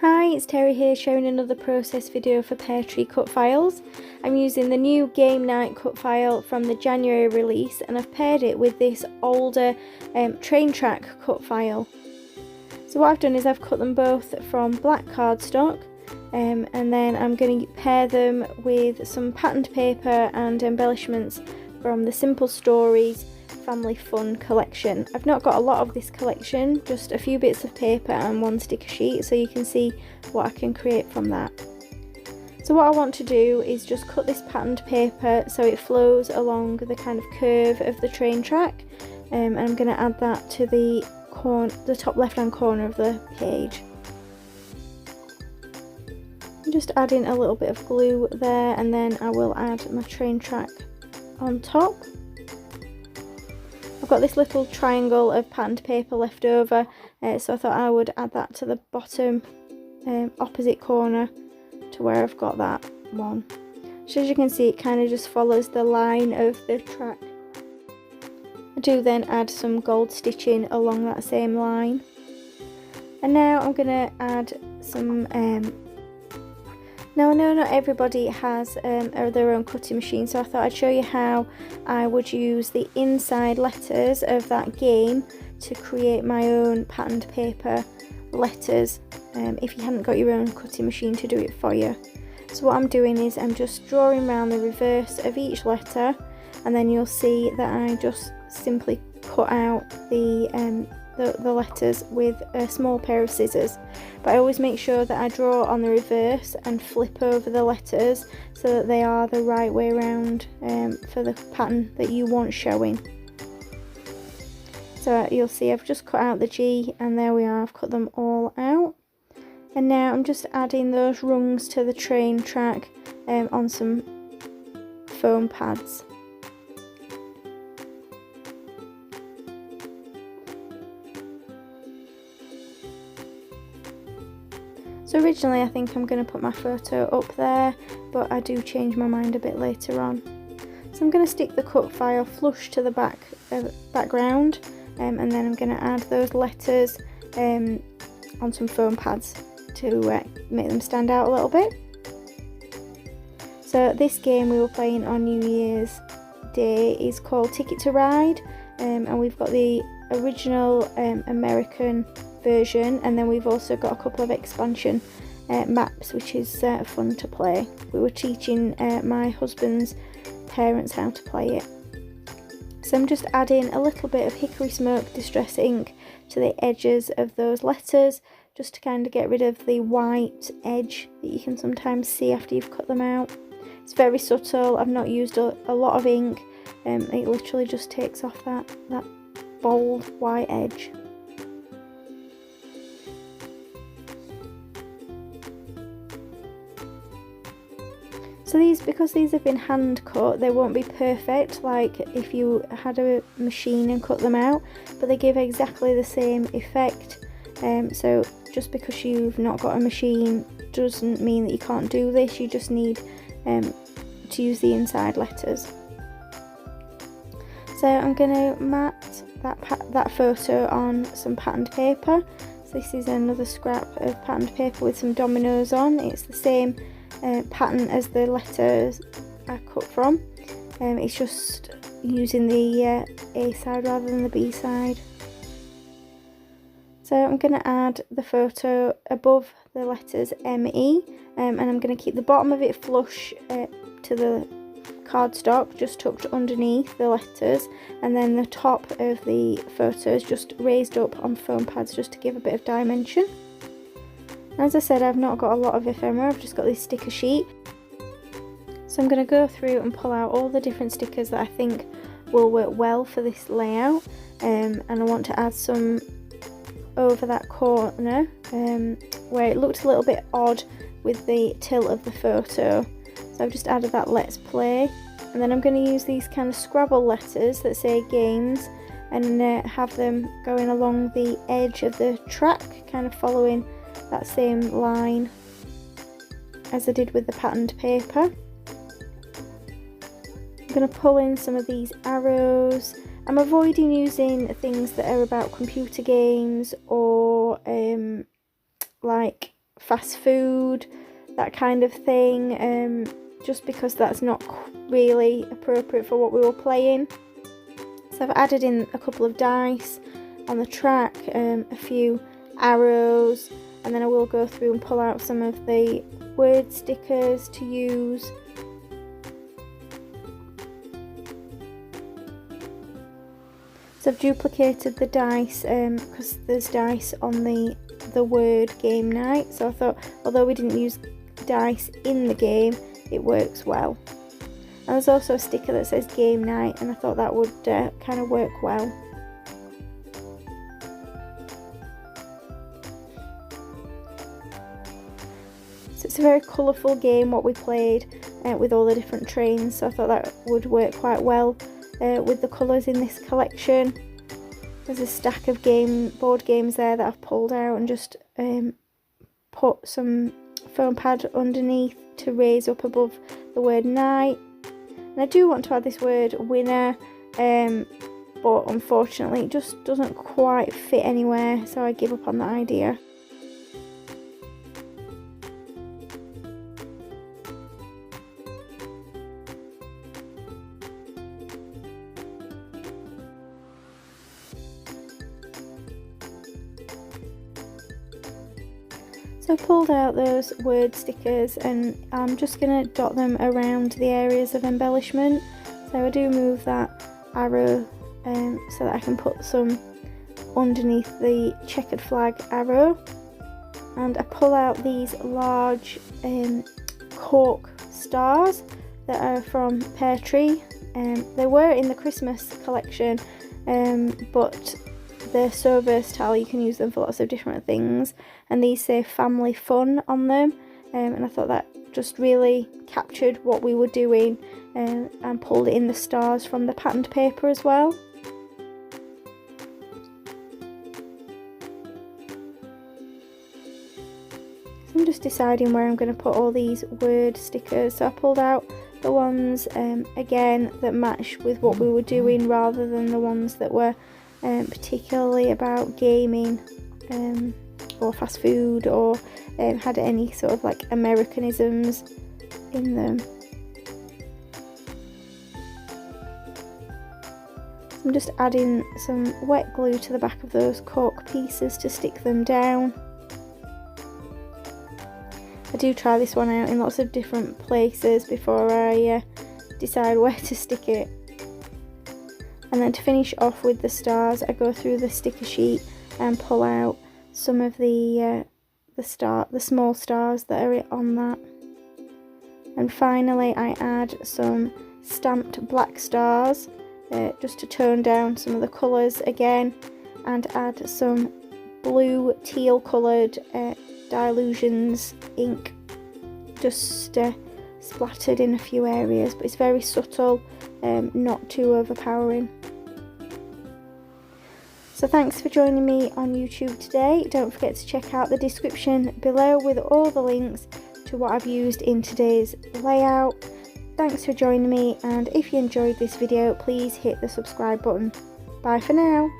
Hi, it's Terry here sharing another process video for Peartree Cutfiles. I'm using the new Game Night cut file from the January release, and I've paired it with this older train track cut file. So what I've done is I've cut them both from black cardstock, and then I'm going to pair them with some patterned paper and embellishments from the Simple Stories Family Fun collection. I've not got a lot of this collection, just a few bits of paper and one sticker sheet, so you can see what I can create from that. So what I want to do is just cut this patterned paper so it flows along the kind of curve of the train track, and I'm going to add that to the top left hand corner of the page. I'm just adding a little bit of glue there, and then I will add my train track on top. I've got this little triangle of patterned paper left over, so I thought I would add that to the bottom opposite corner to where I've got that one. So as you can see, it kind of just follows the line of the track. I do then add some gold stitching along that same line. And now I'm going to add some now I know not everybody has their own cutting machine, so I thought I'd show you how I would use the inside letters of that game to create my own patterned paper letters if you hadn't got your own cutting machine to do it for you. So what I'm doing is I'm just drawing around the reverse of each letter, and then you'll see that I just simply cut out the letters with a small pair of scissors. But I always make sure that I draw on the reverse and flip over the letters so that they are the right way around for the pattern that you want showing. So you'll see I've just cut out the G, and there we are, I've cut them all out. And now I'm just adding those rungs to the train track on some foam pads. So originally I think I'm going to put my photo up there, but I do change my mind a bit later on. So I'm going to stick the cut file flush to the background, and then I'm going to add those letters on some foam pads to make them stand out a little bit. So this game we were playing on New Year's Day is called Ticket to Ride, and we've got the original American version, and then we've also got a couple of expansion maps, which is fun to play. We were teaching my husband's parents how to play it. So I'm just adding a little bit of hickory smoke distress ink to the edges of those letters, just to kind of get rid of the white edge that you can sometimes see after you've cut them out. It's very subtle. I've not used a lot of ink. It literally just takes off that bold white edge. So because these have been hand cut, they won't be perfect like if you had a machine and cut them out, but they give exactly the same effect. So just because you've not got a machine doesn't mean that you can't do this. You just need to use the inside letters. So I'm going to mat that photo on some patterned paper. So this is another scrap of patterned paper with some dominoes on. It's the same pattern as the letters I cut from. It's just using the A side rather than the B side. So I'm going to add the photo above the letters ME, and I'm going to keep the bottom of it flush to the cardstock, just tucked underneath the letters, and then the top of the photo is just raised up on foam pads just to give a bit of dimension. As I said, I've not got a lot of ephemera, I've just got this sticker sheet. So I'm going to go through and pull out all the different stickers that I think will work well for this layout, and I want to add some over that corner where it looked a little bit odd with the tilt of the photo. So I've just added that Let's Play, and then I'm going to use these kind of Scrabble letters that say games and have them going along the edge of the track, kind of following that same line as I did with the patterned paper. I'm going to pull in some of these arrows. I'm avoiding using things that are about computer games or like fast food, that kind of thing, just because that's not really appropriate for what we were playing. So I've added in a couple of dice on the track, a few arrows, and then I will go through and pull out some of the word stickers to use. So I've duplicated the dice because there's dice on the word game night, so I thought although we didn't use dice in the game, it works well. And there's also a sticker that says game night, and I thought that would kind of work well. So it's a very colourful game what we played with all the different trains, so I thought that would work quite well with the colours in this collection. There's a stack of board games there that I've pulled out and just put some foam pad underneath to raise up above the word night. And I do want to add this word winner, but unfortunately it just doesn't quite fit anywhere, so I give up on that idea. So I pulled out those word stickers and I'm just going to dot them around the areas of embellishment. So I do move that arrow so that I can put some underneath the checkered flag arrow. And I pull out these large cork stars that are from Peartree. They were in the Christmas collection, but they're so versatile, you can use them for lots of different things, and these say family fun on them, and I thought that just really captured what we were doing, and pulled in the stars from the patterned paper as well. So I'm just deciding where I'm going to put all these word stickers. So I pulled out the ones again that match with what we were doing, rather than the ones that were particularly about gaming or fast food, or had any sort of like Americanisms in them. So I'm just adding some wet glue to the back of those cork pieces to stick them down. I do try this one out in lots of different places before I decide where to stick it. And then to finish off with the stars, I go through the sticker sheet and pull out some of the small stars that are on that. And finally I add some stamped black stars just to tone down some of the colours again, and add some blue teal coloured Dilutions ink just splattered in a few areas, but it's very subtle, not too overpowering. So thanks for joining me on YouTube today. Don't forget to check out the description below with all the links to what I've used in today's layout. Thanks for joining me, and if you enjoyed this video, please hit the subscribe button. Bye for now.